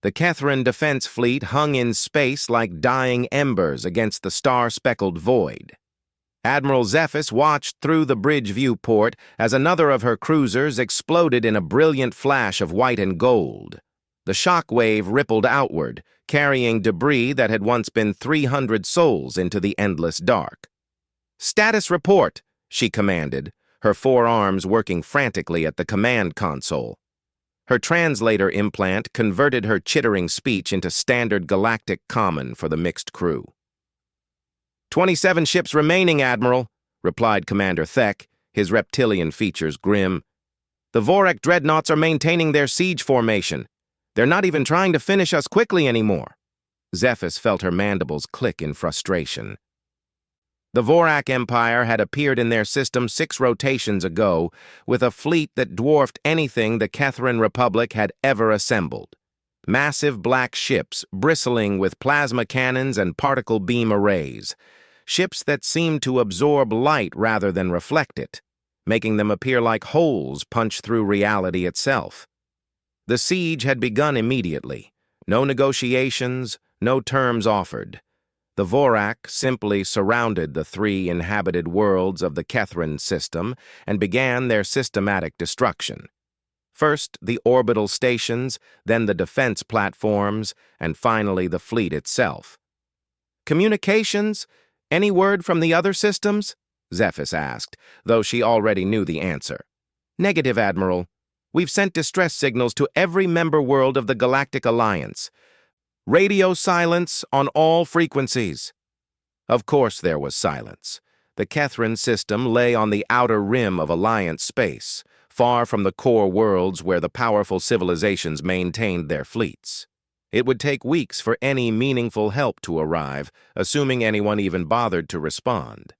The Kethran defense fleet hung in space like dying embers against the star-speckled void. Admiral Zephys watched through the bridge viewport as another of her cruisers exploded in a brilliant flash of white and gold. The shock wave rippled outward, carrying debris that had once been 300 souls into the endless dark. "Status report," she commanded, her forearms working frantically at the command console. Her translator implant converted her chittering speech into standard galactic common for the mixed crew. 27 ships remaining, Admiral," replied Commander Thek, his reptilian features grim. "The Vorak dreadnoughts are maintaining their siege formation. They're not even trying to finish us quickly anymore." Zephys felt her mandibles click in frustration. The Vorak Empire had appeared in their system 6 rotations ago with a fleet that dwarfed anything the Kethran Republic had ever assembled. Massive black ships bristling with plasma cannons and particle beam arrays. Ships that seemed to absorb light rather than reflect it, making them appear like holes punched through reality itself. The siege had begun immediately. No negotiations, no terms offered. The Vorak simply surrounded the 3 inhabited worlds of the Kethran system and began their systematic destruction. First, the orbital stations, then the defense platforms, and finally the fleet itself. "Communications? Any word from the other systems?" Zephys asked, though she already knew the answer. "Negative, Admiral. We've sent distress signals to every member world of the Galactic Alliance. Radio silence on all frequencies." Of course there was silence. The Kethran system lay on the outer rim of Alliance space, far from the core worlds where the powerful civilizations maintained their fleets. It would take weeks for any meaningful help to arrive, assuming anyone even bothered to respond.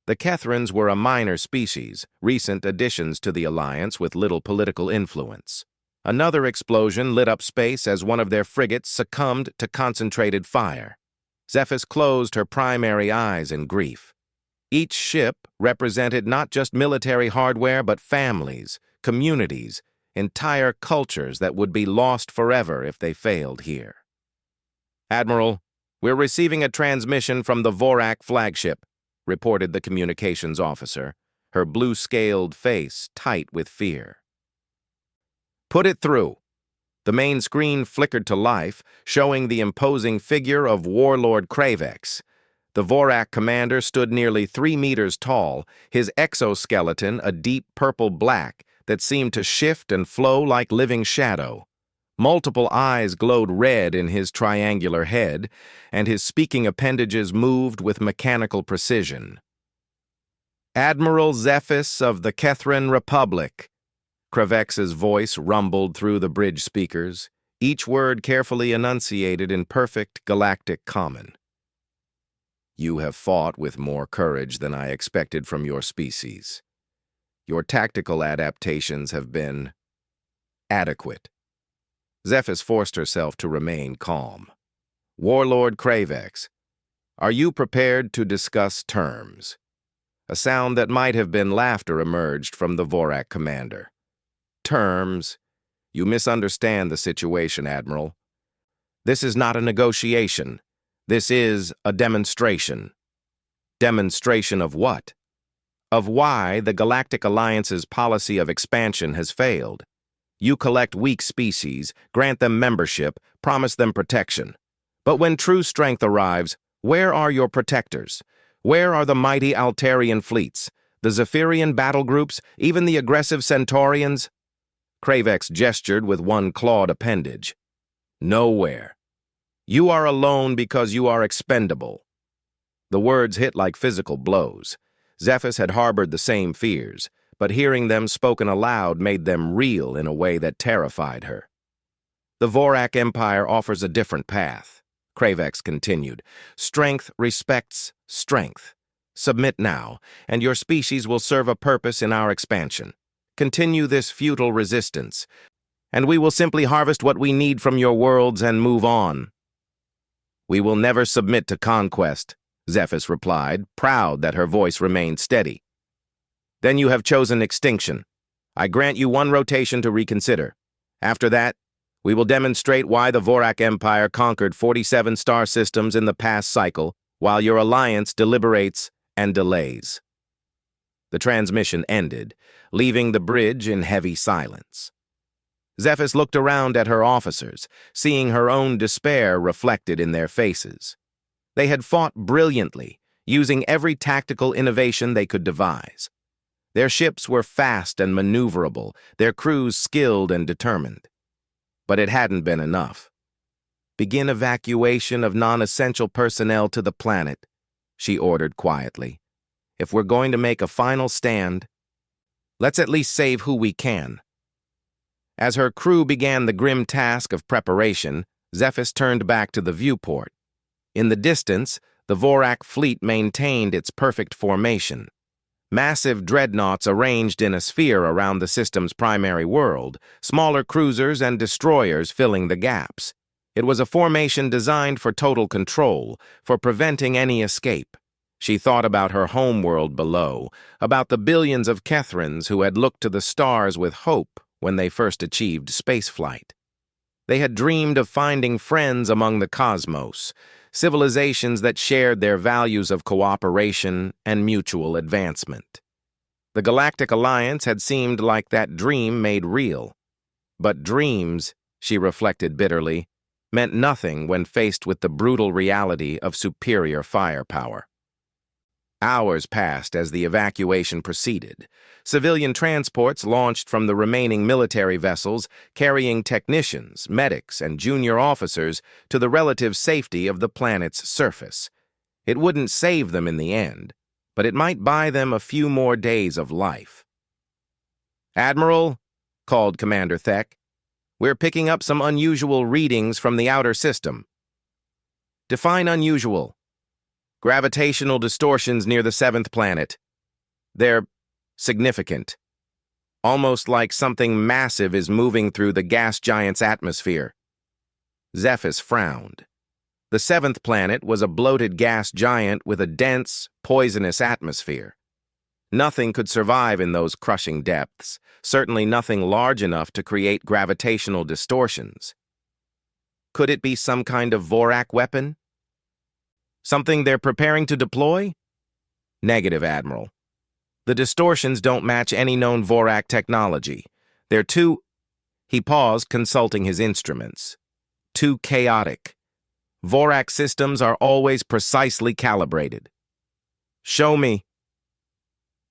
The Kethrans were a minor species, recent additions to the Alliance with little political influence. Another explosion lit up space as one of their frigates succumbed to concentrated fire. Zephys closed her primary eyes in grief. Each ship represented not just military hardware but families, communities, entire cultures that would be lost forever if they failed here. "Admiral, we're receiving a transmission from the Vorak flagship," reported the communications officer, her blue-scaled face tight with fear. "Put it through." The main screen flickered to life, showing the imposing figure of Warlord Kravex. The Vorak commander stood nearly 3 meters tall, his exoskeleton a deep purple-black that seemed to shift and flow like living shadow. Multiple eyes glowed red in his triangular head, and his speaking appendages moved with mechanical precision. "Admiral Zephys of the Kethran Republic." Kravex's voice rumbled through the bridge speakers, each word carefully enunciated in perfect galactic common. "You have fought with more courage than I expected from your species. Your tactical adaptations have been adequate." Zephys forced herself to remain calm. "Warlord Kravex, are you prepared to discuss terms?" A sound that might have been laughter emerged from the Vorak commander. "Terms? You misunderstand the situation, Admiral. This is not a negotiation. This is a demonstration." "Demonstration of what?" "Of why the Galactic Alliance's policy of expansion has failed. You collect weak species, grant them membership, promise them protection. But when true strength arrives, where are your protectors? Where are the mighty Altarian fleets, the Zephyrian battle groups, even the aggressive Centaurians?" Kravex gestured with one clawed appendage. "Nowhere. You are alone because you are expendable." The words hit like physical blows. Zephys had harbored the same fears, but hearing them spoken aloud made them real in a way that terrified her. "The Vorak Empire offers a different path," Kravex continued. "Strength respects strength. Submit now, and your species will serve a purpose in our expansion. Continue this futile resistance, and we will simply harvest what we need from your worlds and move on." "We will never submit to conquest," Zephys replied, proud that her voice remained steady. "Then you have chosen extinction. I grant you 1 rotation to reconsider. After that, We will demonstrate why the Vorak Empire conquered 47 star systems in the past cycle, while your alliance deliberates and delays." The transmission ended, leaving the bridge in heavy silence. Zephys looked around at her officers, seeing her own despair reflected in their faces. They had fought brilliantly, using every tactical innovation they could devise. Their ships were fast and maneuverable, their crews skilled and determined. But it hadn't been enough. "Begin evacuation of non-essential personnel to the planet," she ordered quietly. "If we're going to make a final stand, let's at least save who we can." As her crew began the grim task of preparation, Zephys turned back to the viewport. In the distance, the Vorak fleet maintained its perfect formation. Massive dreadnoughts arranged in a sphere around the system's primary world, smaller cruisers and destroyers filling the gaps. It was a formation designed for total control, for preventing any escape. She thought about her homeworld below, about the billions of Kethrans who had looked to the stars with hope when they first achieved spaceflight. They had dreamed of finding friends among the cosmos, civilizations that shared their values of cooperation and mutual advancement. The Galactic Alliance had seemed like that dream made real. But dreams, she reflected bitterly, meant nothing when faced with the brutal reality of superior firepower. Hours passed as the evacuation proceeded. Civilian transports launched from the remaining military vessels, carrying technicians, medics, and junior officers to the relative safety of the planet's surface. It wouldn't save them in the end, but it might buy them a few more days of life. "Admiral," called Commander Thek, "we're picking up some unusual readings from the outer system." "Define unusual." "Gravitational distortions near the 7th planet. They're significant. Almost like something massive is moving through the gas giant's atmosphere." Zephys frowned. The 7th planet was a bloated gas giant with a dense, poisonous atmosphere. Nothing could survive in those crushing depths, certainly nothing large enough to create gravitational distortions. Could it be some kind of Vorak weapon? Something they're preparing to deploy? Negative, Admiral. The distortions don't match any known Vorak technology. They're too... He paused, consulting his instruments. Too chaotic. Vorak systems are always precisely calibrated. "Show me."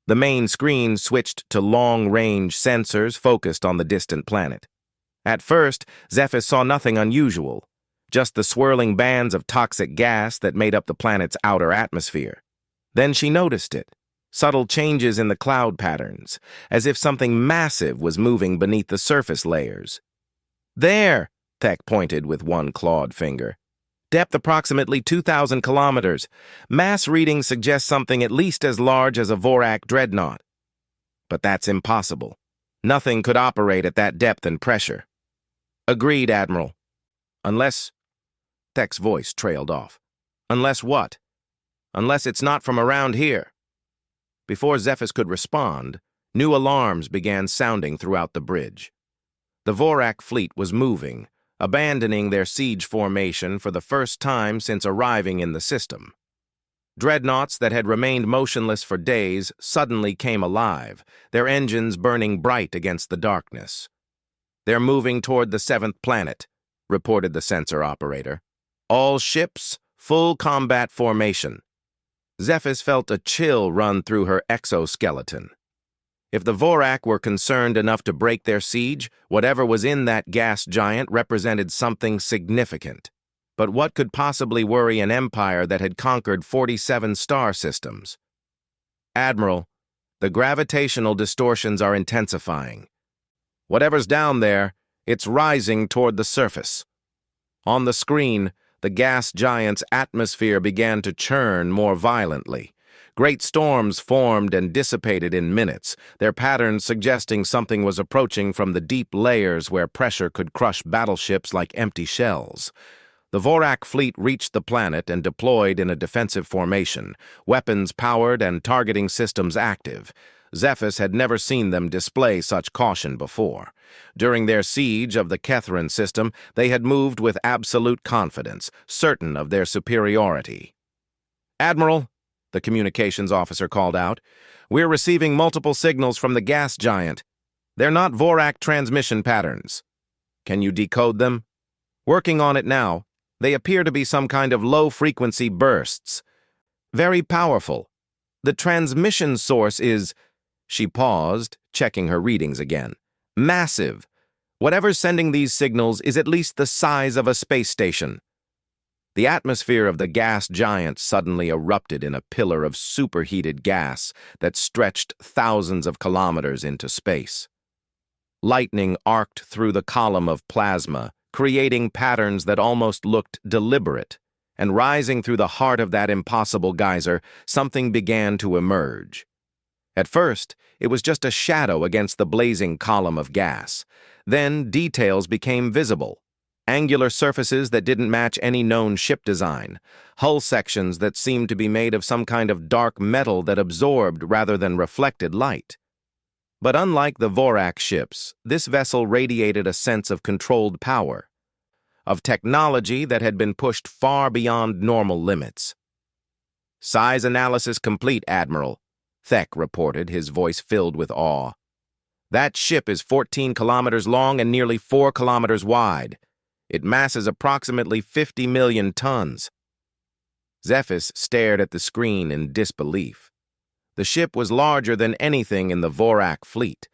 The main screen switched to long-range sensors focused on the distant planet. At first, Zephys saw nothing unusual, just the swirling bands of toxic gas that made up the planet's outer atmosphere. Then she noticed it, subtle changes in the cloud patterns, as if something massive was moving beneath the surface layers. "There," Thek pointed with one clawed finger. "Depth approximately 2,000 kilometers. Mass readings suggest something at least as large as a Vorak dreadnought." "But that's impossible. Nothing could operate at that depth and pressure." "Agreed, Admiral. Unless..." Thek's voice trailed off. "Unless what?" "Unless it's not from around here." Before Zephys could respond, new alarms began sounding throughout the bridge. The Vorak fleet was moving, abandoning their siege formation for the first time since arriving in the system. Dreadnoughts that had remained motionless for days suddenly came alive, their engines burning bright against the darkness. "They're moving toward the 7th planet," reported the sensor operator. "All ships, full combat formation." Zephys felt a chill run through her exoskeleton. If the Vorak were concerned enough to break their siege, whatever was in that gas giant represented something significant. But what could possibly worry an empire that had conquered 47 star systems? "Admiral, the gravitational distortions are intensifying. Whatever's down there, it's rising toward the surface." On the screen, the gas giant's atmosphere began to churn more violently. Great storms formed and dissipated in minutes, their patterns suggesting something was approaching from the deep layers where pressure could crush battleships like empty shells. The Vorak fleet reached the planet and deployed in a defensive formation, weapons powered and targeting systems active. Zephys had never seen them display such caution before. During their siege of the Kethrin system, they had moved with absolute confidence, certain of their superiority. "Admiral," the communications officer called out, "we're receiving multiple signals from the gas giant. They're not Vorak transmission patterns. Can you decode them?" "Working on it now. They appear to be some kind of low-frequency bursts. Very powerful. The transmission source is—" She paused, checking her readings again. "Massive. Whatever's sending these signals is at least the size of a space station." The atmosphere of the gas giant suddenly erupted in a pillar of superheated gas that stretched thousands of kilometers into space. Lightning arced through the column of plasma, creating patterns that almost looked deliberate, and rising through the heart of that impossible geyser, something began to emerge. At first, it was just a shadow against the blazing column of gas. Then details became visible. Angular surfaces that didn't match any known ship design, hull sections that seemed to be made of some kind of dark metal that absorbed rather than reflected light. But unlike the Vorak ships, this vessel radiated a sense of controlled power, of technology that had been pushed far beyond normal limits. "Size analysis complete, Admiral," Thek reported, his voice filled with awe. "That ship is 14 kilometers long and nearly 4 kilometers wide. It masses approximately 50 million tons." Zephys stared at the screen in disbelief. The ship was larger than anything in the Vorak fleet,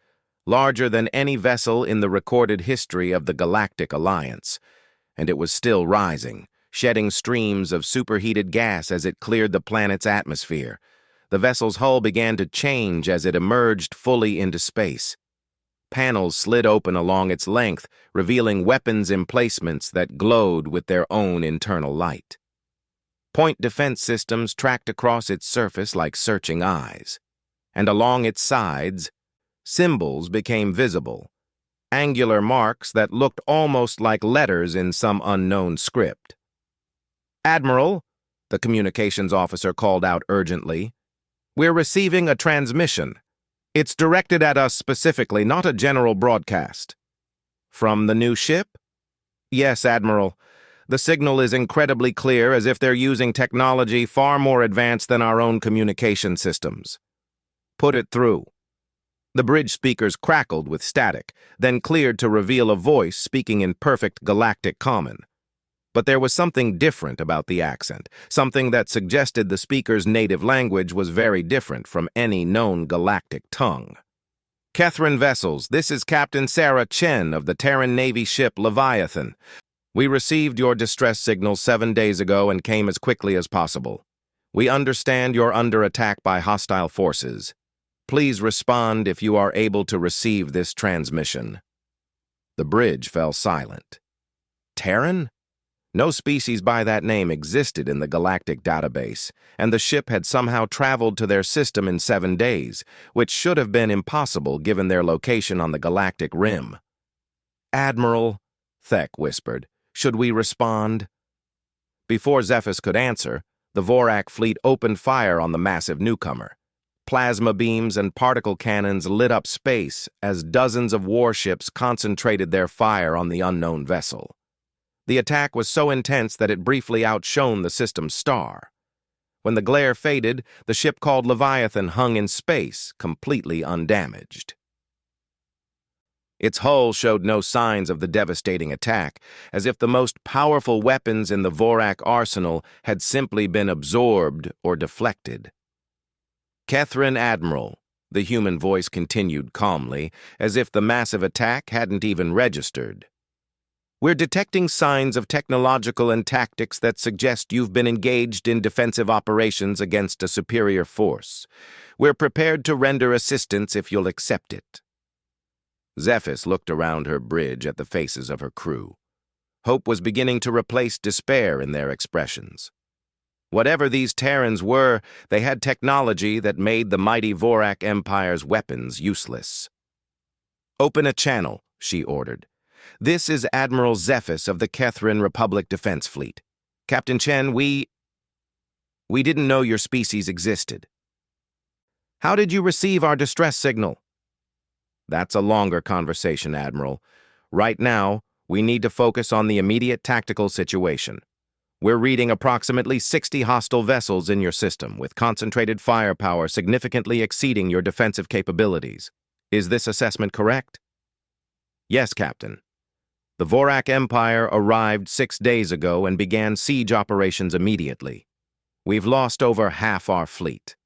larger than any vessel in the recorded history of the Galactic Alliance, and it was still rising, shedding streams of superheated gas as it cleared the planet's atmosphere. The vessel's hull began to change as it emerged fully into space. Panels slid open along its length, revealing weapons emplacements that glowed with their own internal light. Point defense systems tracked across its surface like searching eyes, and along its sides, symbols became visible, angular marks that looked almost like letters in some unknown script. "Admiral," the communications officer called out urgently, "we're receiving a transmission. It's directed at us specifically, not a general broadcast." "From the new ship?" "Yes, Admiral. The signal is incredibly clear, as if they're using technology far more advanced than our own communication systems." "Put it through." The bridge speakers crackled with static, then cleared to reveal a voice speaking in perfect galactic common. But there was something different about the accent, something that suggested the speaker's native language was very different from any known galactic tongue. "Kethrin vessels, this is Captain Sarah Chen of the Terran Navy ship Leviathan. We received your distress signal 7 days ago and came as quickly as possible. We understand you're under attack by hostile forces. Please respond if you are able to receive this transmission." The bridge fell silent. Terran? No species by that name existed in the galactic database, and the ship had somehow traveled to their system in 7 days, which should have been impossible given their location on the galactic rim. "Admiral," Thek whispered, "should we respond?" Before Zephys could answer, the Vorak fleet opened fire on the massive newcomer. Plasma beams and particle cannons lit up space as dozens of warships concentrated their fire on the unknown vessel. The attack was so intense that it briefly outshone the system's star. When the glare faded, the ship called Leviathan hung in space, completely undamaged. Its hull showed no signs of the devastating attack, as if the most powerful weapons in the Vorak arsenal had simply been absorbed or deflected. "Kethrin Admiral," the human voice continued calmly, as if the massive attack hadn't even registered. "We're detecting signs of technological and tactics that suggest you've been engaged in defensive operations against a superior force. We're prepared to render assistance if you'll accept it." Zephys looked around her bridge at the faces of her crew. Hope was beginning to replace despair in their expressions. Whatever these Terrans were, they had technology that made the mighty Vorak Empire's weapons useless. "Open a channel," she ordered. "This is Admiral Zephys of the Kethrin Republic Defense Fleet. Captain Chen, we didn't know your species existed." How did you receive our distress signal? That's a longer conversation, Admiral. Right now, we need to focus on the immediate tactical situation. We're reading approximately 60 hostile vessels in your system, with concentrated firepower significantly exceeding your defensive capabilities. Is this assessment correct? Yes, Captain. The Vorak Empire arrived 6 days ago and began siege operations immediately. We've lost over half our fleet.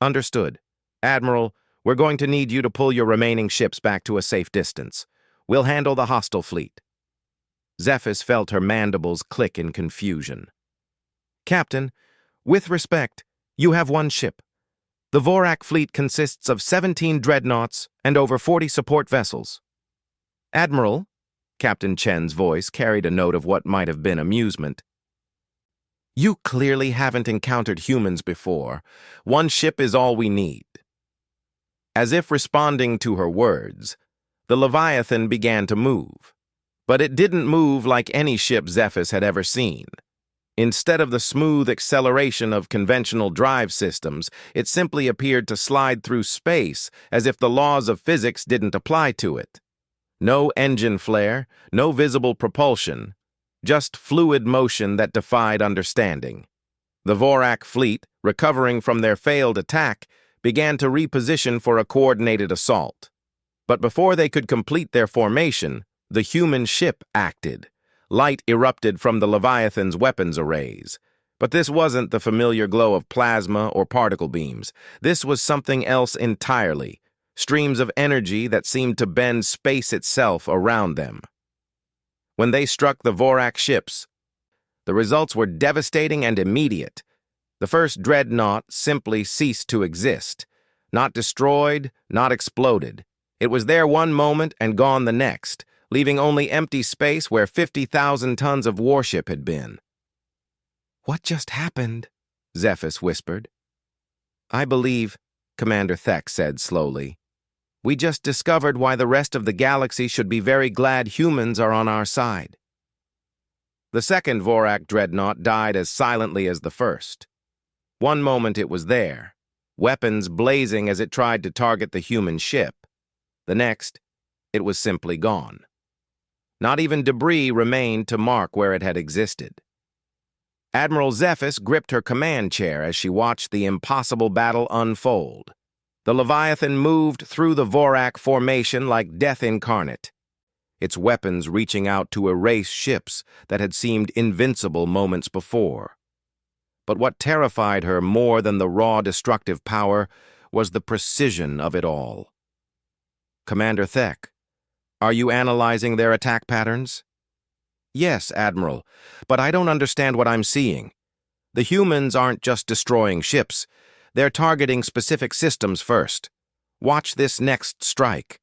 Understood. Admiral, we're going to need you to pull your remaining ships back to a safe distance. We'll handle the hostile fleet. Zephys felt her mandibles click in confusion. Captain, with respect, you have one ship. The Vorak fleet consists of 17 dreadnoughts and over 40 support vessels. Admiral, Captain Chen's voice carried a note of what might have been amusement. You clearly haven't encountered humans before. One ship is all we need. As if responding to her words, the Leviathan began to move. But it didn't move like any ship Zephys had ever seen. Instead of the smooth acceleration of conventional drive systems, it simply appeared to slide through space as if the laws of physics didn't apply to it. No engine flare, no visible propulsion, just fluid motion that defied understanding. The Vorak fleet, recovering from their failed attack, began to reposition for a coordinated assault. But before they could complete their formation, the human ship acted. Light erupted from the Leviathan's weapons arrays. But this wasn't the familiar glow of plasma or particle beams. This was something else entirely. Streams of energy that seemed to bend space itself around them. When they struck the Vorak ships, the results were devastating and immediate. The first dreadnought simply ceased to exist. Not destroyed, not exploded. It was there one moment and gone the next, leaving only empty space where 50,000 tons of warship had been. What just happened? Zephys whispered. I believe, Commander Thek said slowly, we just discovered why the rest of the galaxy should be very glad humans are on our side. The second Vorak dreadnought died as silently as the first. One moment it was there, weapons blazing as it tried to target the human ship. The next, it was simply gone. Not even debris remained to mark where it had existed. Admiral Zephys gripped her command chair as she watched the impossible battle unfold. The Leviathan moved through the Vorak formation like death incarnate, its weapons reaching out to erase ships that had seemed invincible moments before. But what terrified her more than the raw destructive power was the precision of it all. Commander Thek, are you analyzing their attack patterns? Yes, Admiral, but I don't understand what I'm seeing. The humans aren't just destroying ships. They're targeting specific systems first. Watch this next strike.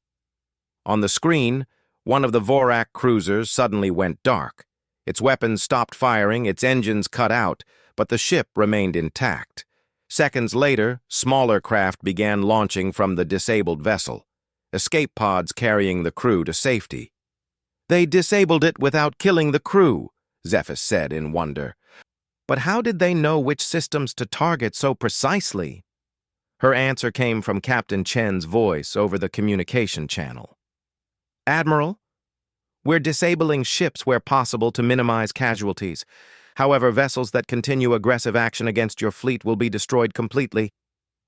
On the screen, one of the Vorak cruisers suddenly went dark. Its weapons stopped firing, its engines cut out, but the ship remained intact. Seconds later, smaller craft began launching from the disabled vessel, escape pods carrying the crew to safety. They disabled it without killing the crew, Zephys said in wonder. But how did they know which systems to target so precisely? Her answer came from Captain Chen's voice over the communication channel. Admiral, we're disabling ships where possible to minimize casualties. However, vessels that continue aggressive action against your fleet will be destroyed completely.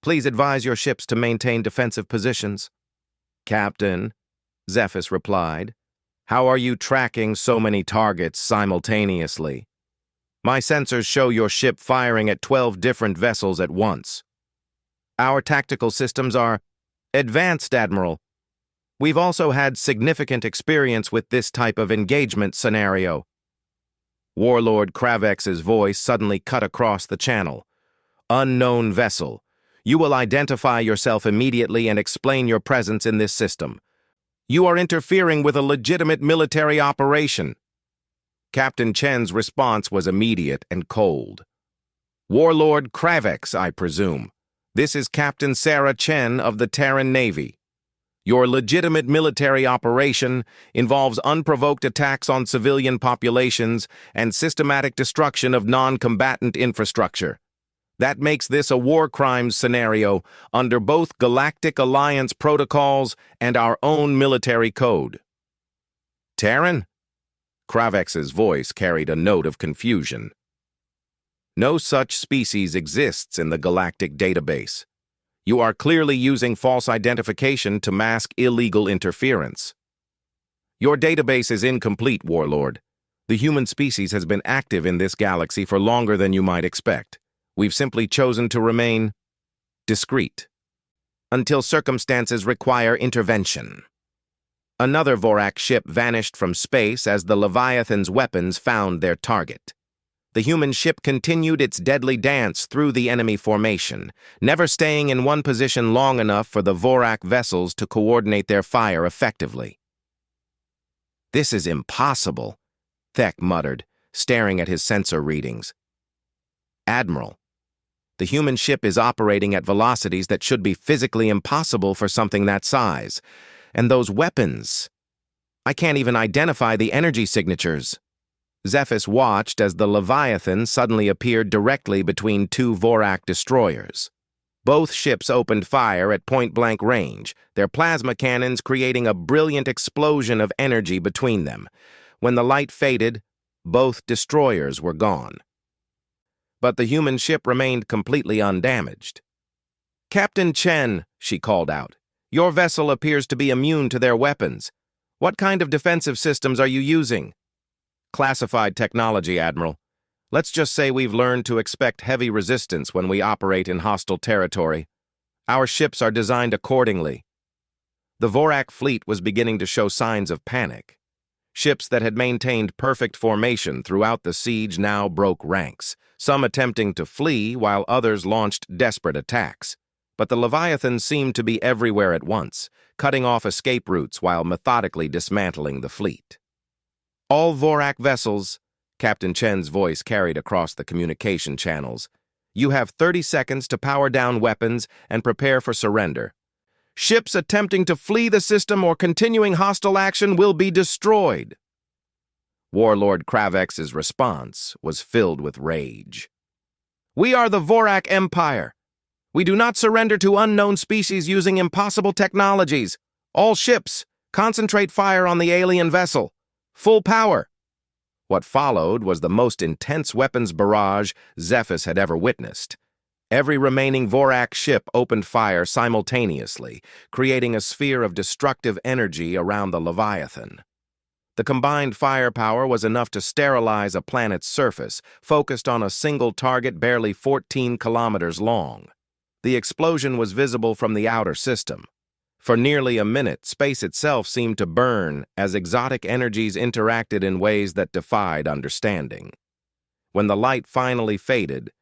Please advise your ships to maintain defensive positions. Captain, Zephys replied, how are you tracking so many targets simultaneously? My sensors show your ship firing at 12 different vessels at once. Our tactical systems are advanced, Admiral. We've also had significant experience with this type of engagement scenario. Warlord Kravex's voice suddenly cut across the channel. Unknown vessel. You will identify yourself immediately and explain your presence in this system. You are interfering with a legitimate military operation. Captain Chen's response was immediate and cold. Warlord Kravex, I presume. This is Captain Sarah Chen of the Terran Navy. Your legitimate military operation involves unprovoked attacks on civilian populations and systematic destruction of non-combatant infrastructure. That makes this a war crimes scenario under both Galactic Alliance protocols and our own military code. Terran? Kravex's voice carried a note of confusion. No such species exists in the galactic database. You are clearly using false identification to mask illegal interference. Your database is incomplete, Warlord. The human species has been active in this galaxy for longer than you might expect. We've simply chosen to remain discreet until circumstances require intervention. Another Vorak ship vanished from space as the Leviathan's weapons found their target. The human ship continued its deadly dance through the enemy formation, never staying in one position long enough for the Vorak vessels to coordinate their fire effectively. "This is impossible," Thek muttered, staring at his sensor readings. "Admiral, the human ship is operating at velocities that should be physically impossible for something that size. And those weapons, I can't even identify the energy signatures." Zephys watched as the Leviathan suddenly appeared directly between two Vorak destroyers. Both ships opened fire at point-blank range, their plasma cannons creating a brilliant explosion of energy between them. When the light faded, both destroyers were gone. But the human ship remained completely undamaged. "Captain Chen," she called out, "your vessel appears to be immune to their weapons. What kind of defensive systems are you using?" "Classified technology, Admiral. Let's just say we've learned to expect heavy resistance when we operate in hostile territory. Our ships are designed accordingly." The Vorak fleet was beginning to show signs of panic. Ships that had maintained perfect formation throughout the siege now broke ranks, some attempting to flee while others launched desperate attacks. But the Leviathan seemed to be everywhere at once, cutting off escape routes while methodically dismantling the fleet. "All Vorak vessels," Captain Chen's voice carried across the communication channels, "you have 30 seconds to power down weapons and prepare for surrender. Ships attempting to flee the system or continuing hostile action will be destroyed." Warlord Kravex's response was filled with rage. "We are the Vorak Empire. We do not surrender to unknown species using impossible technologies. All ships, concentrate fire on the alien vessel. Full power." What followed was the most intense weapons barrage Zephys had ever witnessed. Every remaining Vorak ship opened fire simultaneously, creating a sphere of destructive energy around the Leviathan. The combined firepower was enough to sterilize a planet's surface, focused on a single target barely 14 kilometers long. The explosion was visible from the outer system. For nearly a minute, space itself seemed to burn as exotic energies interacted in ways that defied understanding. When the light finally faded,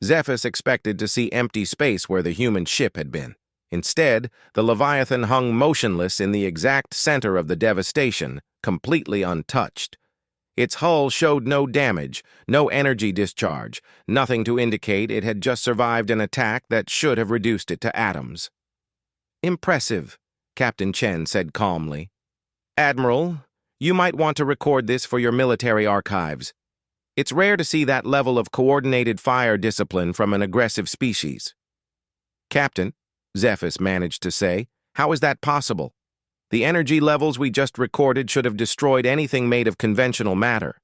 Zephys expected to see empty space where the human ship had been. Instead, the Leviathan hung motionless in the exact center of the devastation, completely untouched. Its hull showed no damage, no energy discharge, nothing to indicate it had just survived an attack that should have reduced it to atoms. "Impressive," Captain Chen said calmly. "Admiral, you might want to record this for your military archives. It's rare to see that level of coordinated fire discipline from an aggressive species." "Captain," Zephys managed to say, "how is that possible? The energy levels we just recorded should have destroyed anything made of conventional matter."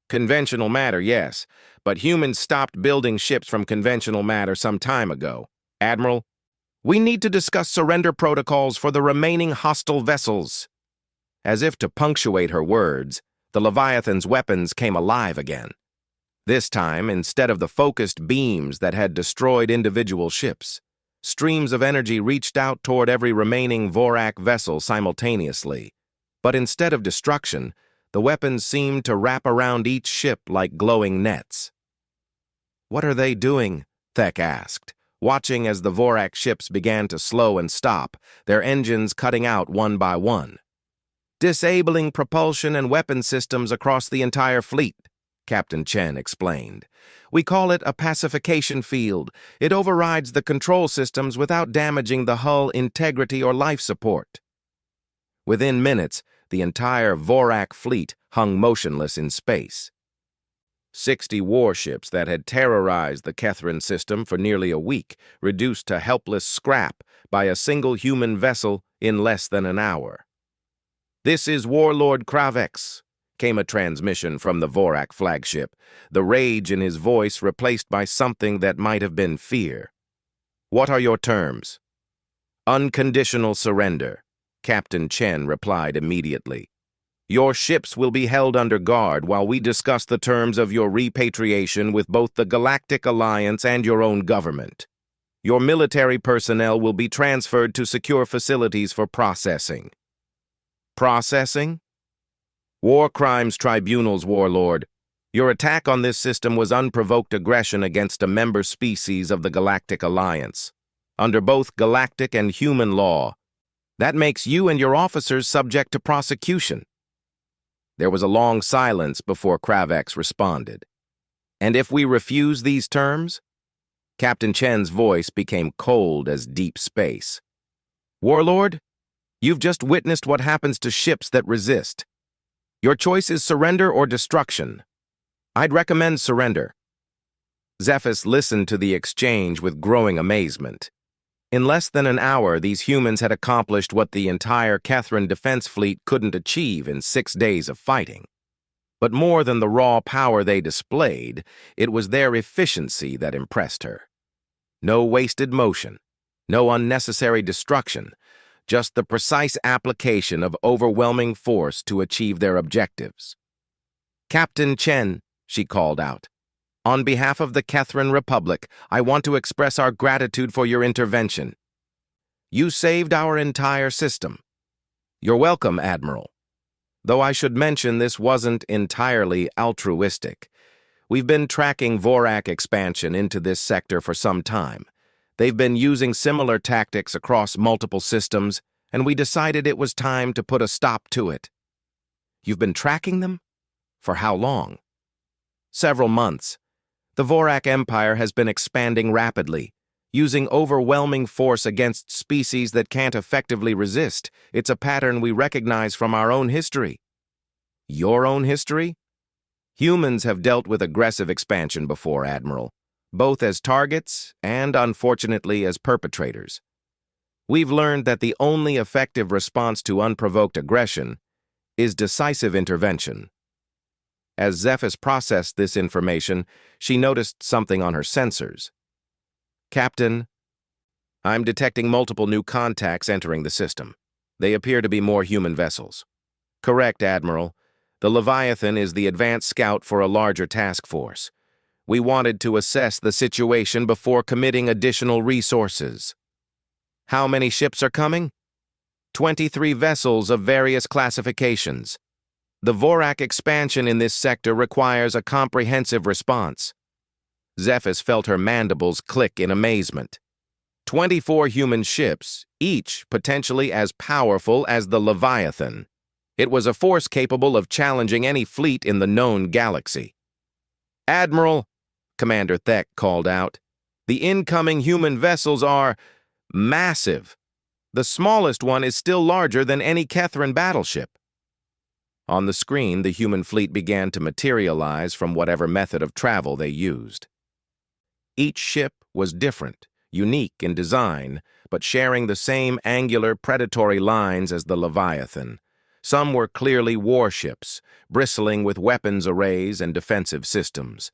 "Conventional matter, yes, but humans stopped building ships from conventional matter some time ago. Admiral, we need to discuss surrender protocols for the remaining hostile vessels." As if to punctuate her words, the Leviathan's weapons came alive again. This time, instead of the focused beams that had destroyed individual ships, streams of energy reached out toward every remaining Vorak vessel simultaneously. But instead of destruction, the weapons seemed to wrap around each ship like glowing nets. "What are they doing?" Thek asked, watching as the Vorak ships began to slow and stop, their engines cutting out one by one. "Disabling propulsion and weapon systems across the entire fleet," Captain Chen explained. "We call it a pacification field. It overrides the control systems without damaging the hull integrity or life support." Within minutes, the entire Vorak fleet hung motionless in space. 60 warships that had terrorized the Kethrin system for nearly a week, reduced to helpless scrap by a single human vessel in less than an hour. "This is Warlord Kravex," came a transmission from the Vorak flagship, the rage in his voice replaced by something that might have been fear. "What are your terms?" "Unconditional surrender," Captain Chen replied immediately. "Your ships will be held under guard while we discuss the terms of your repatriation with both the Galactic Alliance and your own government. Your military personnel will be transferred to secure facilities for processing." Processing? War Crimes Tribunals, Warlord. Your attack on this system was unprovoked aggression against a member species of the Galactic Alliance. Under both galactic and human law, that makes you and your officers subject to prosecution. There was a long silence before Kravex responded. "And if we refuse these terms?" Captain Chen's voice became cold as deep space. "Warlord, you've just witnessed what happens to ships that resist. Your choice is surrender or destruction. I'd recommend surrender." Zephys listened to the exchange with growing amazement. In less than an hour, these humans had accomplished what the entire Kethrin defense fleet couldn't achieve in 6 days of fighting. But more than the raw power they displayed, it was their efficiency that impressed her. No wasted motion, no unnecessary destruction, just the precise application of overwhelming force to achieve their objectives. "Captain Chen," she called out, "on behalf of the Kethrin Republic, I want to express our gratitude for your intervention. You saved our entire system." "You're welcome, Admiral. Though I should mention this wasn't entirely altruistic. We've been tracking Vorak expansion into this sector for some time. They've been using similar tactics across multiple systems, and we decided it was time to put a stop to it." "You've been tracking them? For how long?" "Several months. The Vorak Empire has been expanding rapidly, using overwhelming force against species that can't effectively resist. It's a pattern we recognize from our own history." "Your own history?" "Humans have dealt with aggressive expansion before, Admiral, both as targets and, unfortunately, as perpetrators. We've learned that the only effective response to unprovoked aggression is decisive intervention." As Zephys processed this information, she noticed something on her sensors. "Captain, I'm detecting multiple new contacts entering the system. They appear to be more human vessels." "Correct, Admiral. The Leviathan is the advanced scout for a larger task force. We wanted to assess the situation before committing additional resources." "How many ships are coming?" 23 vessels of various classifications. The Vorak expansion in this sector requires a comprehensive response. Zephys felt her mandibles click in amazement. 24 human ships, each potentially as powerful as the Leviathan. It was a force capable of challenging any fleet in the known galaxy. "Admiral," Commander Thek called out, "the incoming human vessels are massive. The smallest one is still larger than any Kethrin battleship." On the screen, the human fleet began to materialize from whatever method of travel they used. Each ship was different, unique in design, but sharing the same angular predatory lines as the Leviathan. Some were clearly warships, bristling with weapons arrays and defensive systems.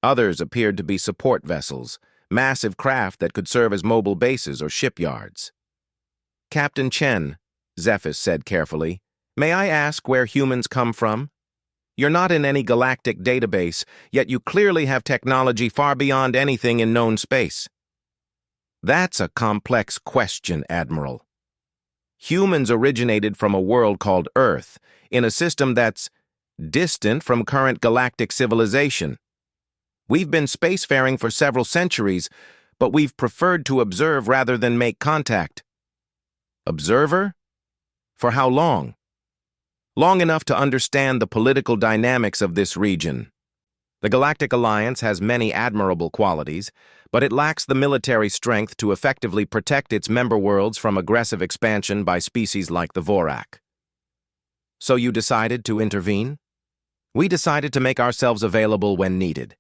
Others appeared to be support vessels, massive craft that could serve as mobile bases or shipyards. "Captain Chen," Zephys said carefully, "may I ask where humans come from? You're not in any galactic database, yet you clearly have technology far beyond anything in known space." "That's a complex question, Admiral. Humans originated from a world called Earth, in a system that's distant from current galactic civilization. We've been spacefaring for several centuries, but we've preferred to observe rather than make contact." "Observer? For how long?" "Long enough to understand the political dynamics of this region. The Galactic Alliance has many admirable qualities, but it lacks the military strength to effectively protect its member worlds from aggressive expansion by species like the Vorak." "So you decided to intervene?" We decided to make ourselves available when needed.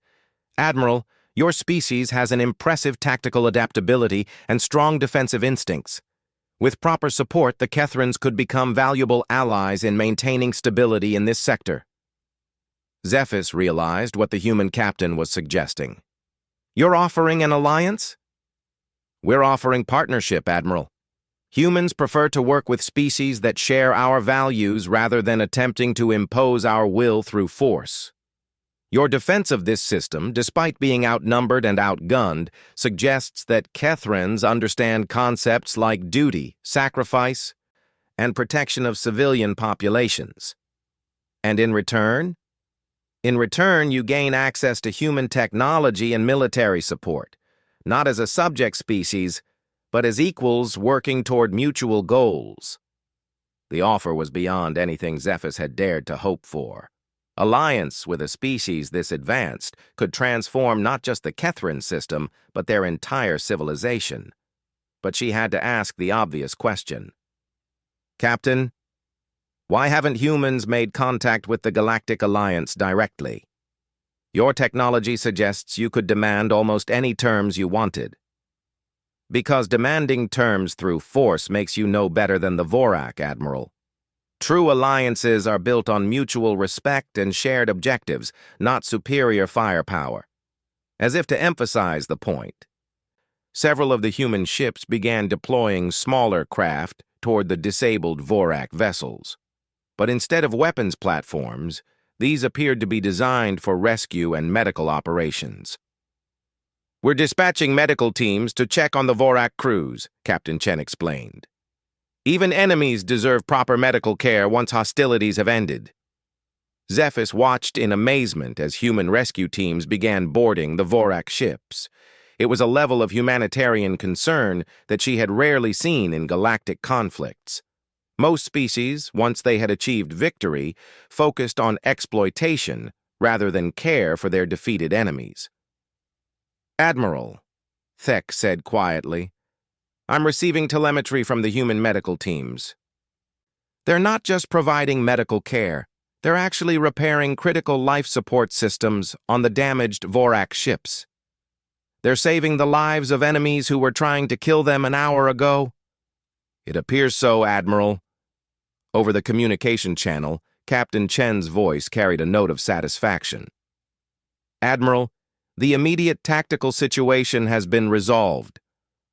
Admiral, your species has an impressive tactical adaptability and strong defensive instincts. With proper support, the Kethrans could become valuable allies in maintaining stability in this sector. Zephys realized what the human captain was suggesting. You're offering an alliance? We're offering partnership, Admiral. Humans prefer to work with species that share our values rather than attempting to impose our will through force. Your defense of this system, despite being outnumbered and outgunned, suggests that Kethrans understand concepts like duty, sacrifice, and protection of civilian populations. And in return? In return, you gain access to human technology and military support, not as a subject species, but as equals working toward mutual goals. The offer was beyond anything Zephys had dared to hope for. Alliance with a species this advanced could transform not just the Kethran system, but their entire civilization. But she had to ask the obvious question. Captain, why haven't humans made contact with the Galactic Alliance directly? Your technology suggests you could demand almost any terms you wanted. Because demanding terms through force makes you no better than the Vorak, Admiral. True alliances are built on mutual respect and shared objectives, not superior firepower. As if to emphasize the point, several of the human ships began deploying smaller craft toward the disabled Vorak vessels. But instead of weapons platforms, these appeared to be designed for rescue and medical operations. We're dispatching medical teams to check on the Vorak crews, Captain Chen explained. Even enemies deserve proper medical care once hostilities have ended. Zephys watched in amazement as human rescue teams began boarding the Vorak ships. It was a level of humanitarian concern that she had rarely seen in galactic conflicts. Most species, once they had achieved victory, focused on exploitation rather than care for their defeated enemies. Admiral, Thek said quietly, I'm receiving telemetry from the human medical teams. They're not just providing medical care, they're actually repairing critical life support systems on the damaged Vorak ships. They're saving the lives of enemies who were trying to kill them an hour ago. It appears so, Admiral. Over the communication channel, Captain Chen's voice carried a note of satisfaction. Admiral, the immediate tactical situation has been resolved.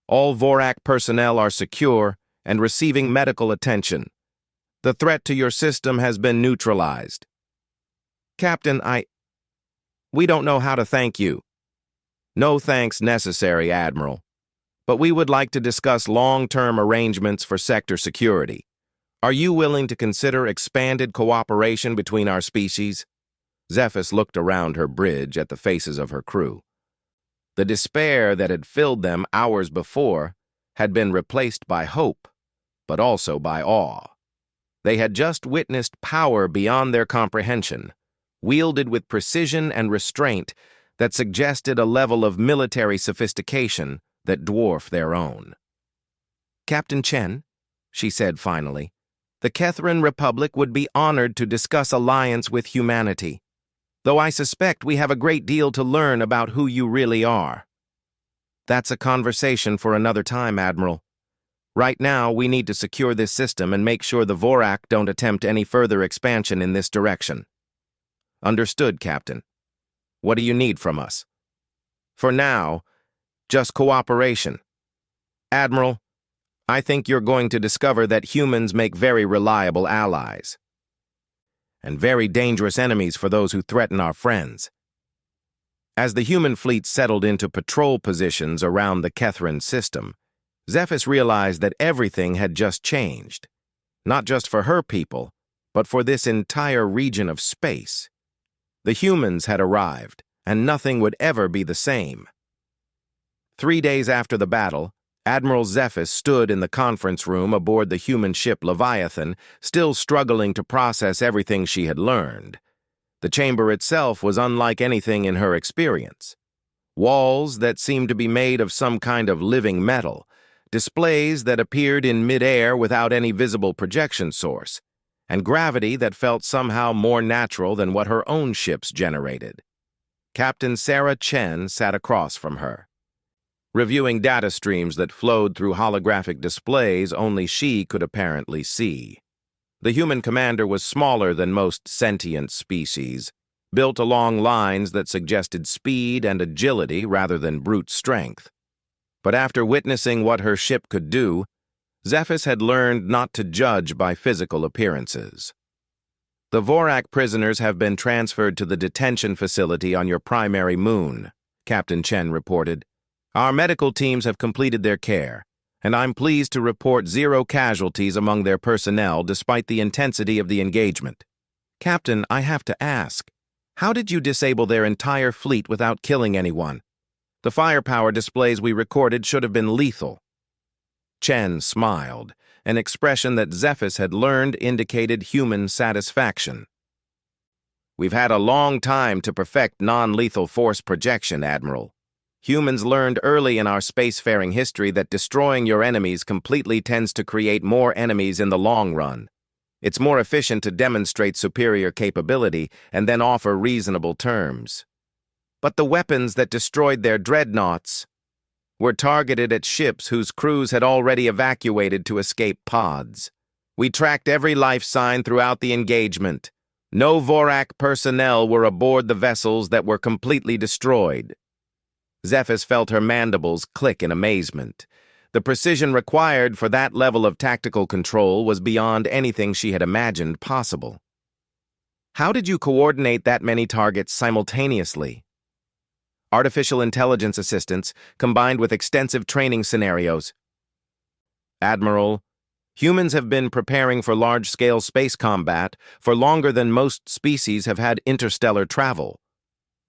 All Vorak personnel are secure and receiving medical attention. The threat to your system has been neutralized. Captain, we don't know how to thank you. No thanks necessary, Admiral. But we would like to discuss long-term arrangements for sector security. Are you willing to consider expanded cooperation between our species? Zephys looked around her bridge at the faces of her crew. The despair that had filled them hours before had been replaced by hope, but also by awe. They had just witnessed power beyond their comprehension, wielded with precision and restraint that suggested a level of military sophistication that dwarfed their own. Captain Chen, she said finally, the Kethran Republic would be honored to discuss alliance with humanity, though I suspect we have a great deal to learn about who you really are. That's a conversation for another time, Admiral. Right now, we need to secure this system and make sure the Vorak don't attempt any further expansion in this direction. Understood, Captain. What do you need from us? For now, just cooperation. Admiral, I think you're going to discover that humans make very reliable allies, and very dangerous enemies for those who threaten our friends. As the human fleet settled into patrol positions around the Kethran system, Zephys realized that everything had just changed, not just for her people, but for this entire region of space. The humans had arrived, and nothing would ever be the same. 3 days after the battle, Admiral Zephys stood in the conference room aboard the human ship Leviathan, still struggling to process everything she had learned. The chamber itself was unlike anything in her experience. Walls that seemed to be made of some kind of living metal, displays that appeared in mid-air without any visible projection source, and gravity that felt somehow more natural than what her own ships generated. Captain Sarah Chen sat across from her, reviewing data streams that flowed through holographic displays only she could apparently see. The human commander was smaller than most sentient species, built along lines that suggested speed and agility rather than brute strength. But after witnessing what her ship could do, Zephys had learned not to judge by physical appearances. The Vorak prisoners have been transferred to the detention facility on your primary moon, Captain Chen reported. Our medical teams have completed their care, and I'm pleased to report 0 casualties among their personnel despite the intensity of the engagement. Captain, I have to ask, how did you disable their entire fleet without killing anyone? The firepower displays we recorded should have been lethal. Chen smiled, an expression that Zephys had learned indicated human satisfaction. We've had a long time to perfect non-lethal force projection, Admiral. Humans learned early in our spacefaring history that destroying your enemies completely tends to create more enemies in the long run. It's more efficient to demonstrate superior capability and then offer reasonable terms. But the weapons that destroyed their dreadnoughts were targeted at ships whose crews had already evacuated to escape pods. We tracked every life sign throughout the engagement. No Vorak personnel were aboard the vessels that were completely destroyed. Zephys felt her mandibles click in amazement. The precision required for that level of tactical control was beyond anything she had imagined possible. How did you coordinate that many targets simultaneously? Artificial intelligence assistance combined with extensive training scenarios. Admiral, humans have been preparing for large-scale space combat for longer than most species have had interstellar travel.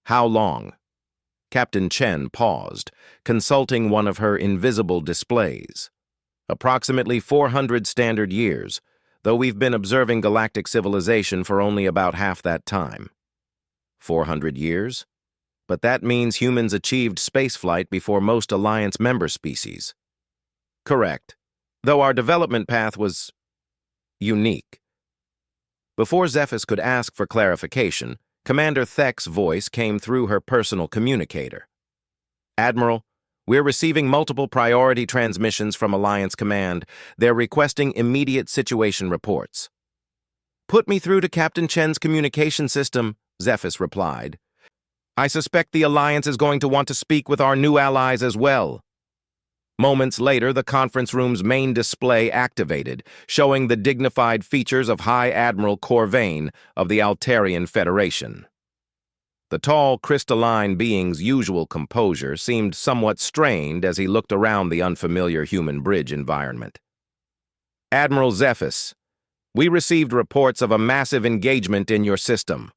How long? Captain Chen paused, consulting one of her invisible displays. Approximately 400 standard years, though we've been observing galactic civilization for only about half that time. 400 years? But that means humans achieved spaceflight before most Alliance member species. Correct, though our development path was unique. Before Zephys could ask for clarification, Commander Thek's voice came through her personal communicator. Admiral, we're receiving multiple priority transmissions from Alliance Command. They're requesting immediate situation reports. Put me through to Captain Chen's communication system, Zephys replied. I suspect the Alliance is going to want to speak with our new allies as well. Moments later, the conference room's main display activated, showing the dignified features of High Admiral Corvain of the Altarian Federation. The tall, crystalline being's usual composure seemed somewhat strained as he looked around the unfamiliar human bridge environment. Admiral Zephys, we received reports of a massive engagement in your system.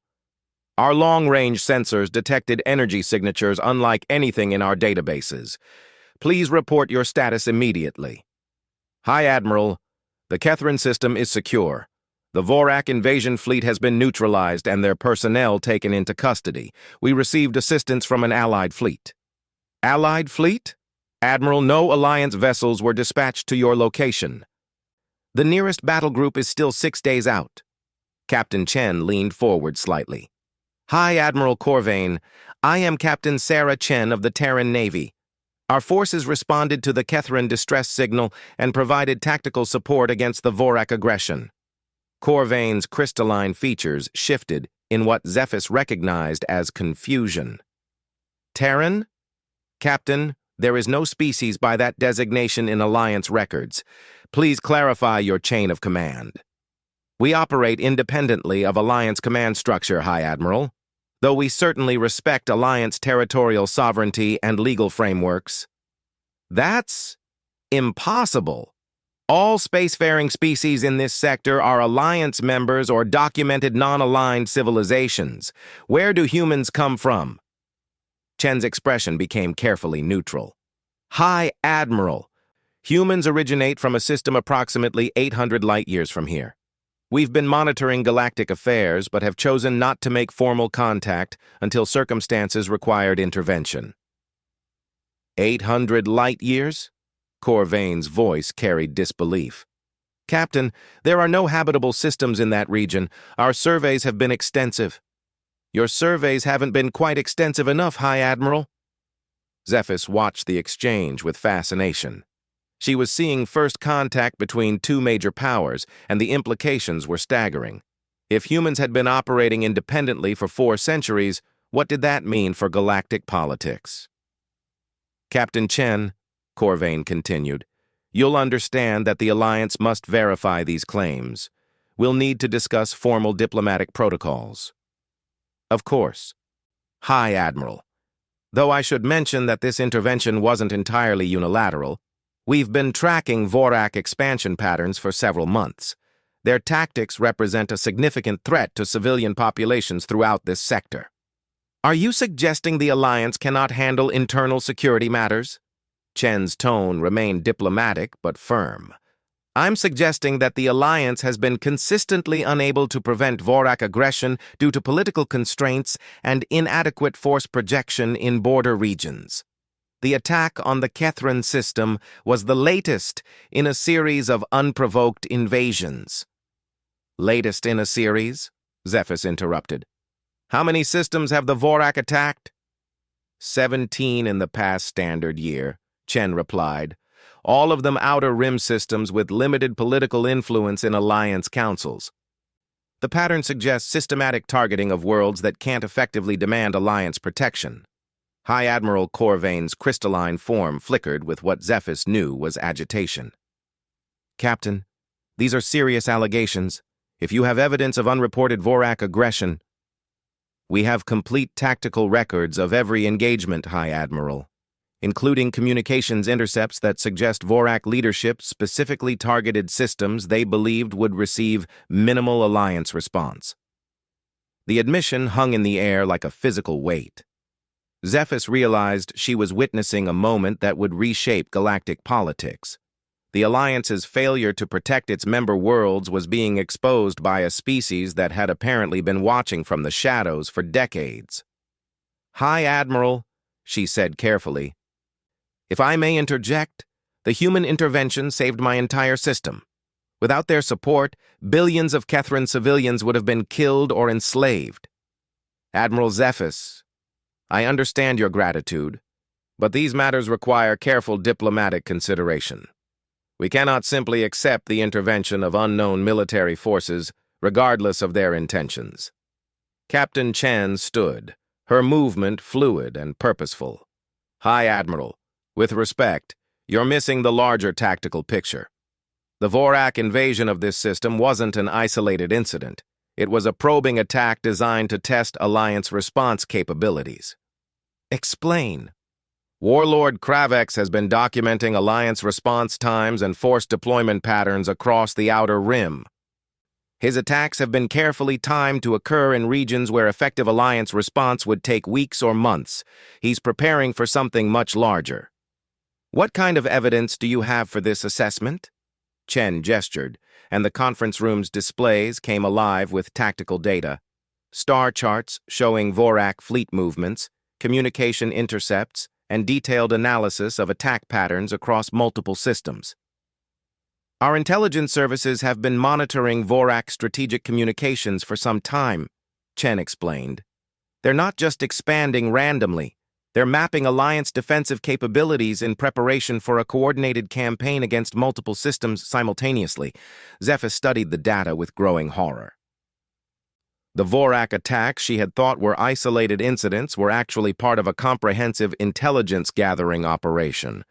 Our long-range sensors detected energy signatures unlike anything in our databases. Please report your status immediately. High Admiral, the Kethrin system is secure. The Vorak invasion fleet has been neutralized and their personnel taken into custody. We received assistance from an allied fleet. Allied fleet? Admiral, no Alliance vessels were dispatched to your location. The nearest battle group is still 6 days out. Captain Chen leaned forward slightly. Hi, Admiral Corvain. I am Captain Sarah Chen of the Terran Navy. Our forces responded to the Kethrin distress signal and provided tactical support against the Vorak aggression. Corvain's crystalline features shifted in what Zephys recognized as confusion. Terran? Captain, there is no species by that designation in Alliance records. Please clarify your chain of command. We operate independently of Alliance command structure, High Admiral. Though we certainly respect Alliance territorial sovereignty and legal frameworks. That's impossible. All spacefaring species in this sector are Alliance members or documented non-aligned civilizations. Where do humans come from? Chen's expression became carefully neutral. High Admiral, humans originate from a system approximately 800 light-years from here. We've been monitoring galactic affairs, but have chosen not to make formal contact until circumstances required intervention. 800 light-years? Corvain's voice carried disbelief. Captain, there are no habitable systems in that region. Our surveys have been extensive. Your surveys haven't been quite extensive enough, High Admiral. Zephys watched the exchange with fascination. She was seeing first contact between two major powers, and the implications were staggering. If humans had been operating independently for 4 centuries, what did that mean for galactic politics? Captain Chen, Corvain continued, you'll understand that the Alliance must verify these claims. We'll need to discuss formal diplomatic protocols. Of course. High Admiral. Though I should mention that this intervention wasn't entirely unilateral, we've been tracking Vorak expansion patterns for several months. Their tactics represent a significant threat to civilian populations throughout this sector. Are you suggesting the Alliance cannot handle internal security matters? Chen's tone remained diplomatic but firm. I'm suggesting that the Alliance has been consistently unable to prevent Vorak aggression due to political constraints and inadequate force projection in border regions. The attack on the Kethran system was the latest in a series of unprovoked invasions. Latest in a series? Zephys interrupted. How many systems have the Vorak attacked? 17 in the past standard year, Chen replied. All of them outer rim systems with limited political influence in alliance councils. The pattern suggests systematic targeting of worlds that can't effectively demand alliance protection. High Admiral Corvain's crystalline form flickered with what Zephys knew was agitation. Captain, these are serious allegations. If you have evidence of unreported Vorak aggression, we have complete tactical records of every engagement, High Admiral, including communications intercepts that suggest Vorak leadership specifically targeted systems they believed would receive minimal alliance response. The admission hung in the air like a physical weight. Zephys realized she was witnessing a moment that would reshape galactic politics. The Alliance's failure to protect its member worlds was being exposed by a species that had apparently been watching from the shadows for decades. High Admiral, she said carefully, if I may interject, the human intervention saved my entire system. Without their support, billions of Kethran civilians would have been killed or enslaved. Admiral Zephys, I understand your gratitude, but these matters require careful diplomatic consideration. We cannot simply accept the intervention of unknown military forces, regardless of their intentions. Captain Chen stood, her movement fluid and purposeful. High Admiral, with respect, you're missing the larger tactical picture. The Vorak invasion of this system wasn't an isolated incident. It was a probing attack designed to test Alliance response capabilities. Explain. Warlord Kravex has been documenting Alliance response times and force deployment patterns across the Outer Rim. His attacks have been carefully timed to occur in regions where effective Alliance response would take weeks or months. He's preparing for something much larger. What kind of evidence do you have for this assessment? Chen gestured, and the conference room's displays came alive with tactical data. Star charts showing Vorak fleet movements, communication intercepts, and detailed analysis of attack patterns across multiple systems. Our intelligence services have been monitoring Vorak strategic communications for some time, Chen explained. They're not just expanding randomly. They're mapping Alliance defensive capabilities in preparation for a coordinated campaign against multiple systems simultaneously. Zephys studied the data with growing horror. The Vorak attacks she had thought were isolated incidents were actually part of a comprehensive intelligence-gathering operation.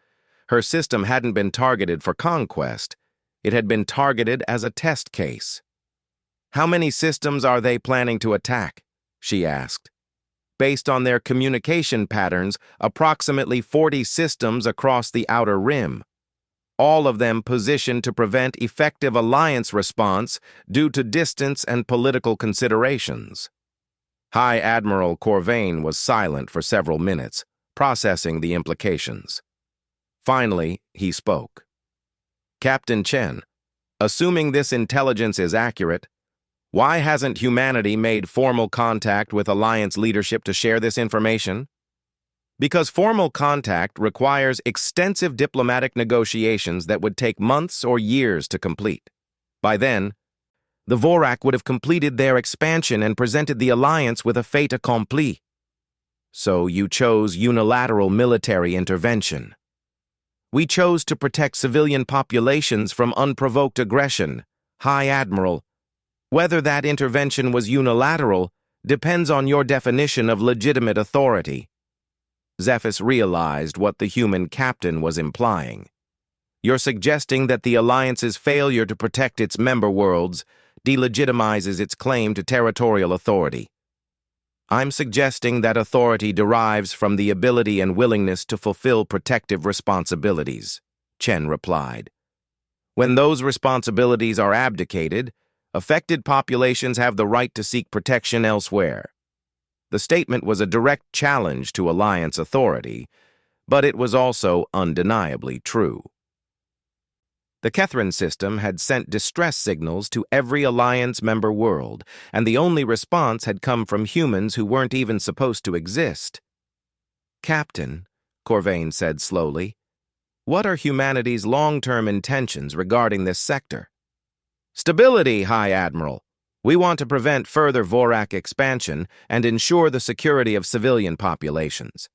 Her system hadn't been targeted for conquest. It had been targeted as a test case. How many systems are they planning to attack? She asked. Based on their communication patterns, approximately 40 systems across the Outer Rim. All of them positioned to prevent effective Alliance response due to distance and political considerations. High Admiral Corvain was silent for several minutes, processing the implications. Finally, he spoke. Captain Chen, assuming this intelligence is accurate, why hasn't humanity made formal contact with Alliance leadership to share this information? Because formal contact requires extensive diplomatic negotiations that would take months or years to complete. By then, the Vorak would have completed their expansion and presented the Alliance with a fait accompli. So you chose unilateral military intervention. We chose to protect civilian populations from unprovoked aggression, High Admiral. Whether that intervention was unilateral depends on your definition of legitimate authority. Zephys realized what the human captain was implying. You're suggesting that the Alliance's failure to protect its member worlds delegitimizes its claim to territorial authority. I'm suggesting that authority derives from the ability and willingness to fulfill protective responsibilities, Chen replied. When those responsibilities are abdicated, affected populations have the right to seek protection elsewhere. The statement was a direct challenge to Alliance authority, but it was also undeniably true. The Kethrin system had sent distress signals to every Alliance member world, and the only response had come from humans who weren't even supposed to exist. Captain, Corvain said slowly, what are humanity's long-term intentions regarding this sector? Stability, High Admiral. We want to prevent further Vorak expansion and ensure the security of civilian populations.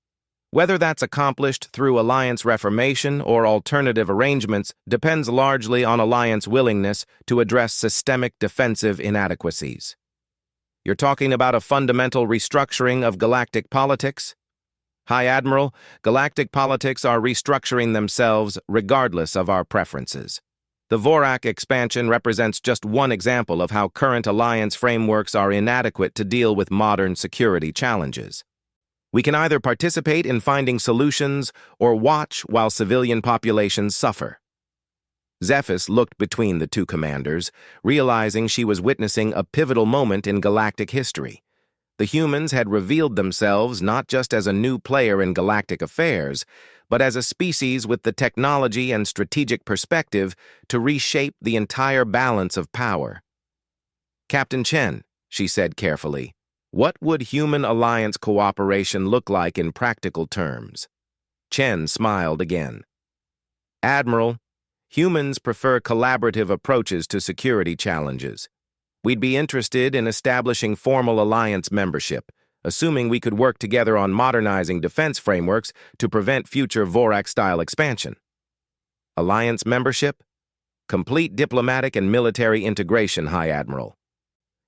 Whether that's accomplished through Alliance reformation or alternative arrangements depends largely on Alliance willingness to address systemic defensive inadequacies. You're talking about a fundamental restructuring of galactic politics? High Admiral, galactic politics are restructuring themselves regardless of our preferences. The Vorak expansion represents just one example of how current Alliance frameworks are inadequate to deal with modern security challenges. We can either participate in finding solutions or watch while civilian populations suffer. Zephys looked between the two commanders, realizing she was witnessing a pivotal moment in galactic history. The humans had revealed themselves not just as a new player in galactic affairs, but as a species with the technology and strategic perspective to reshape the entire balance of power. Captain Chen, she said carefully, what would human Alliance cooperation look like in practical terms? Chen smiled again. Admiral, humans prefer collaborative approaches to security challenges. We'd be interested in establishing formal Alliance membership, assuming we could work together on modernizing defense frameworks to prevent future Vorak-style expansion. Alliance membership? Complete diplomatic and military integration, High Admiral.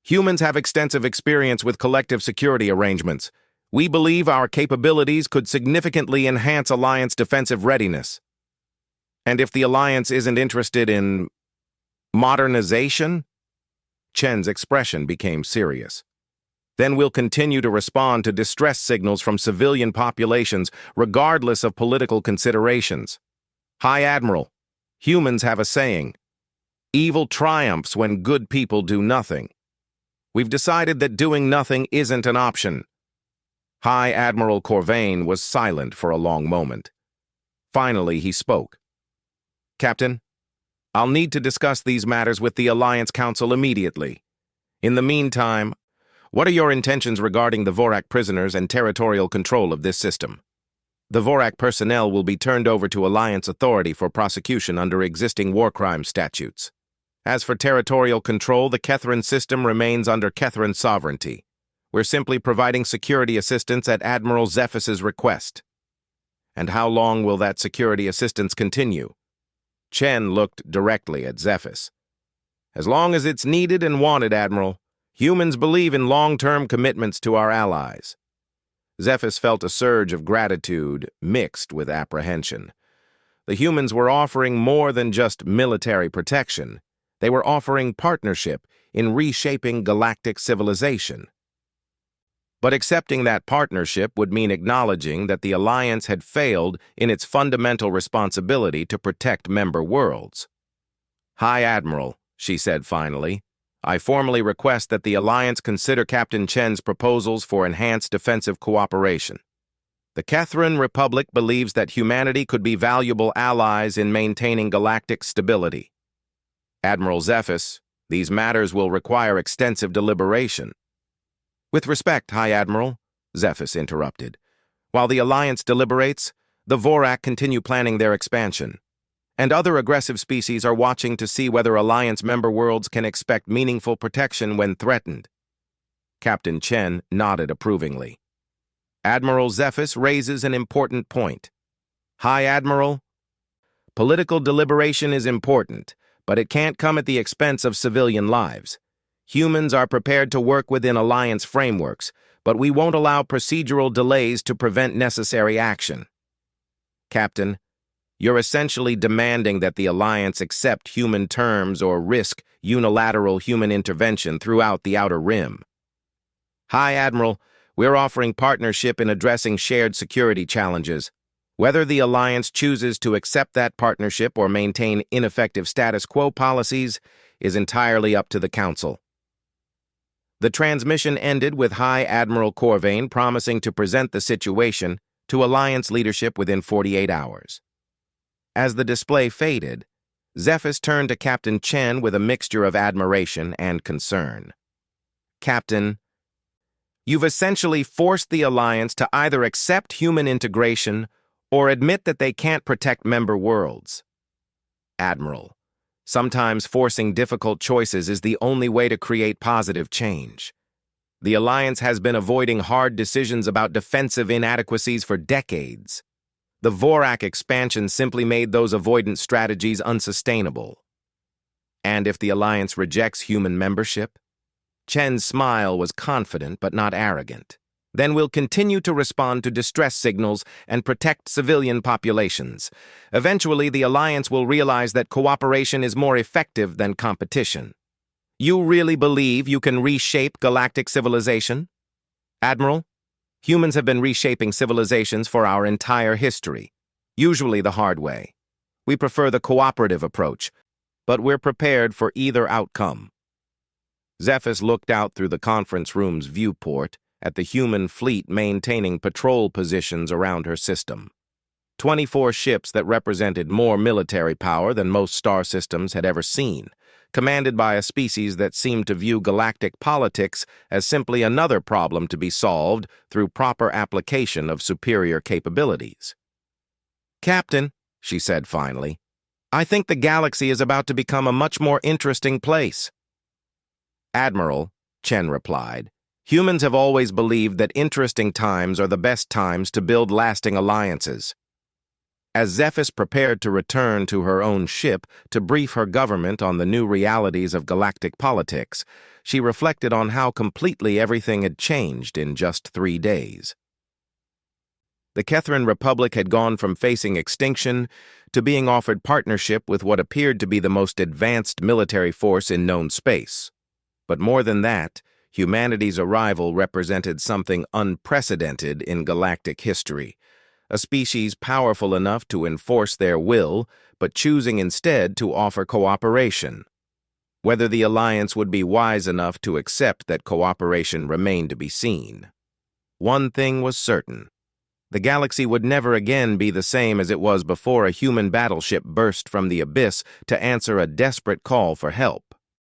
Humans have extensive experience with collective security arrangements. We believe our capabilities could significantly enhance Alliance defensive readiness. And if the Alliance isn't interested in modernization? Chen's expression became serious. Then we'll continue to respond to distress signals from civilian populations regardless of political considerations. High Admiral, humans have a saying, evil triumphs when good people do nothing. We've decided that doing nothing isn't an option. High Admiral Corvain was silent for a long moment. Finally, he spoke. Captain, I'll need to discuss these matters with the Alliance Council immediately. In the meantime, what are your intentions regarding the Vorak prisoners and territorial control of this system? The Vorak personnel will be turned over to Alliance authority for prosecution under existing war crime statutes. As for territorial control, the Kethrin system remains under Kethrin sovereignty. We're simply providing security assistance at Admiral Zephys's request. And how long will that security assistance continue? Chen looked directly at Zephys. As long as it's needed and wanted, Admiral. Humans believe in long-term commitments to our allies. Zephys felt a surge of gratitude mixed with apprehension. The humans were offering more than just military protection. They were offering partnership in reshaping galactic civilization. But accepting that partnership would mean acknowledging that the Alliance had failed in its fundamental responsibility to protect member worlds. High Admiral, she said finally, I formally request that the Alliance consider Captain Chen's proposals for enhanced defensive cooperation. The Kethrin Republic believes that humanity could be valuable allies in maintaining galactic stability. Admiral Zephys, these matters will require extensive deliberation. With respect, High Admiral, Zephys interrupted. While the Alliance deliberates, the Vorak continue planning their expansion. and other aggressive species are watching to see whether Alliance member worlds can expect meaningful protection when threatened. Captain Chen nodded approvingly. Admiral Zephys raises an important point. High Admiral, political deliberation is important, but it can't come at the expense of civilian lives. Humans are prepared to work within Alliance frameworks, but we won't allow procedural delays to prevent necessary action. Captain, you're essentially demanding that the Alliance accept human terms or risk unilateral human intervention throughout the Outer Rim. High Admiral, we're offering partnership in addressing shared security challenges. Whether the Alliance chooses to accept that partnership or maintain ineffective status quo policies is entirely up to the Council. The transmission ended with High Admiral Corvain promising to present the situation to Alliance leadership within 48 hours. As the display faded, Zephys turned to Captain Chen with a mixture of admiration and concern. Captain, you've essentially forced the Alliance to either accept human integration or admit that they can't protect member worlds. Admiral, sometimes forcing difficult choices is the only way to create positive change. The Alliance has been avoiding hard decisions about defensive inadequacies for decades. The Vorak expansion simply made those avoidance strategies unsustainable. And if the Alliance rejects human membership? Chen's smile was confident but not arrogant. Then we'll continue to respond to distress signals and protect civilian populations. Eventually, the Alliance will realize that cooperation is more effective than competition. You really believe you can reshape galactic civilization? Admiral, humans have been reshaping civilizations for our entire history, usually the hard way. We prefer the cooperative approach, but we're prepared for either outcome. Zephys looked out through the conference room's viewport at the human fleet maintaining patrol positions around her system. 24 ships that represented more military power than most star systems had ever seen, commanded by a species that seemed to view galactic politics as simply another problem to be solved through proper application of superior capabilities. Captain, she said finally, I think the galaxy is about to become a much more interesting place. Admiral, Chen replied, humans have always believed that interesting times are the best times to build lasting alliances. As Zephys prepared to return to her own ship to brief her government on the new realities of galactic politics, she reflected on how completely everything had changed in just 3 days. The Kethran Republic had gone from facing extinction to being offered partnership with what appeared to be the most advanced military force in known space. But more than that, humanity's arrival represented something unprecedented in galactic history, a species powerful enough to enforce their will, but choosing instead to offer cooperation. Whether the Alliance would be wise enough to accept that cooperation remained to be seen. One thing was certain. The galaxy would never again be the same as it was before a human battleship burst from the abyss to answer a desperate call for help.